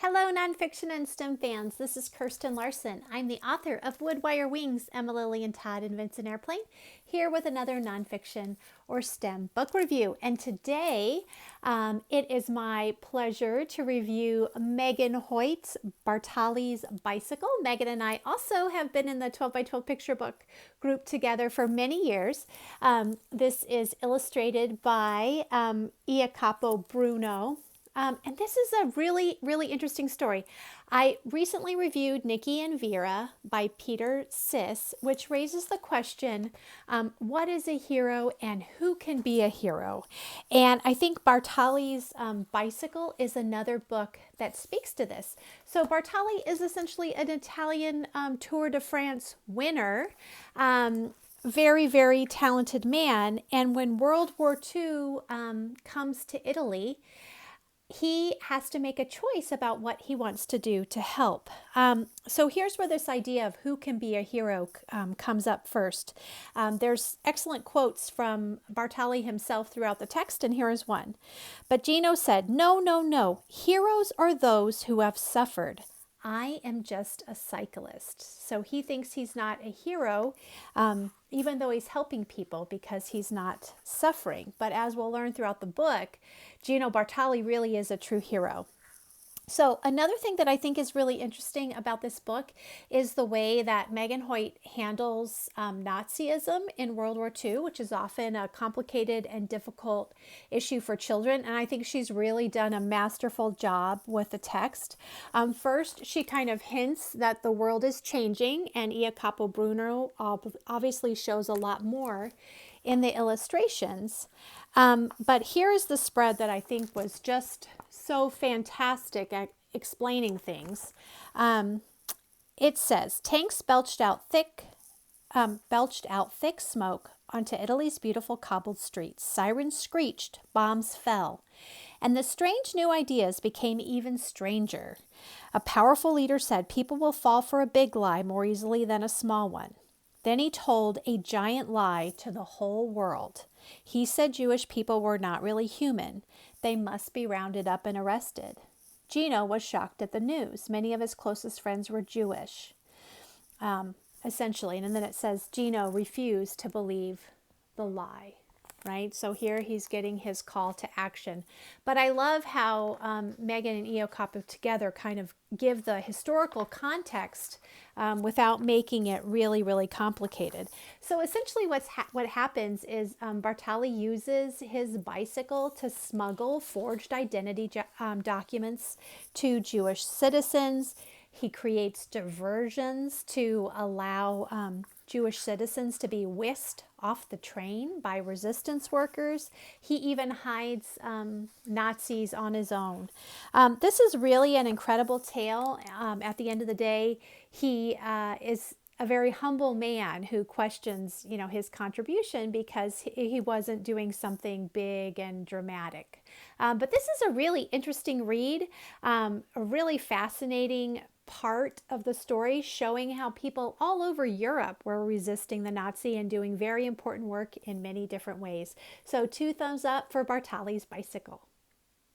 Hello, nonfiction and STEM fans. This is Kirsten Larson. I'm the author of Wood Wire Wings, Emma, Lily, and Todd Invents an Airplane, here with another nonfiction or STEM book review. And today, it is my pleasure to review Megan Hoyt's Bartali's Bicycle. Megan and I also have been in the 12 by 12 picture book group together for many years. This is illustrated by Iacopo Bruno. And this is a really interesting story. I recently reviewed Nikki and Vera by Peter Siss, which raises the question, what is a hero and who can be a hero? And I think Bartali's Bicycle is another book that speaks to this. So Bartali is essentially an Italian Tour de France winner. Very talented man. And when World War II comes to Italy, he has to make a choice about what he wants to do to help. So here's where this idea of who can be a hero comes up first. There's excellent quotes from Bartali himself throughout the text, and here is one. But Gino said, no. Heroes are those who have suffered. I am just a cyclist. So he thinks he's not a hero, even though he's helping people because he's not suffering. But as we'll learn throughout the book, Gino Bartali really is a true hero. So another thing that I think is really interesting about this book is the way that Megan Hoyt handles Nazism in World War II, which is often a complicated and difficult issue for children. And I think she's really done a masterful job with the text. First, she kind of hints that the world is changing, and Iacopo Bruno obviously shows a lot more in the illustrations. But here is the spread that I think was just so fantastic at explaining things. It says, tanks belched out thick smoke onto Italy's beautiful cobbled streets. Sirens screeched, bombs fell, and the strange new ideas became even stranger. A powerful leader said, people will fall for a big lie more easily than a small one. Then he told a giant lie to the whole world. He said Jewish people were not really human. They must be rounded up and arrested. Gino was shocked at the news. Many of his closest friends were Jewish, essentially. And then it says Gino refused to believe the lie. Right? So here he's getting his call to action. But I love how Megan and Iacopo together kind of give the historical context without making it really complicated. So essentially what happens is Bartali uses his bicycle to smuggle forged identity documents to Jewish citizens. He creates diversions to allow Jewish citizens to be whisked off the train by resistance workers. He even hides Nazis on his own. This is really an incredible tale. At the end of the day, he is a very humble man who questions, his contribution because he wasn't doing something big and dramatic. But this is a really interesting read, a really fascinating part of the story showing how people all over Europe were resisting the Nazi and doing very important work in many different ways. So 2 thumbs up for Bartali's Bicycle.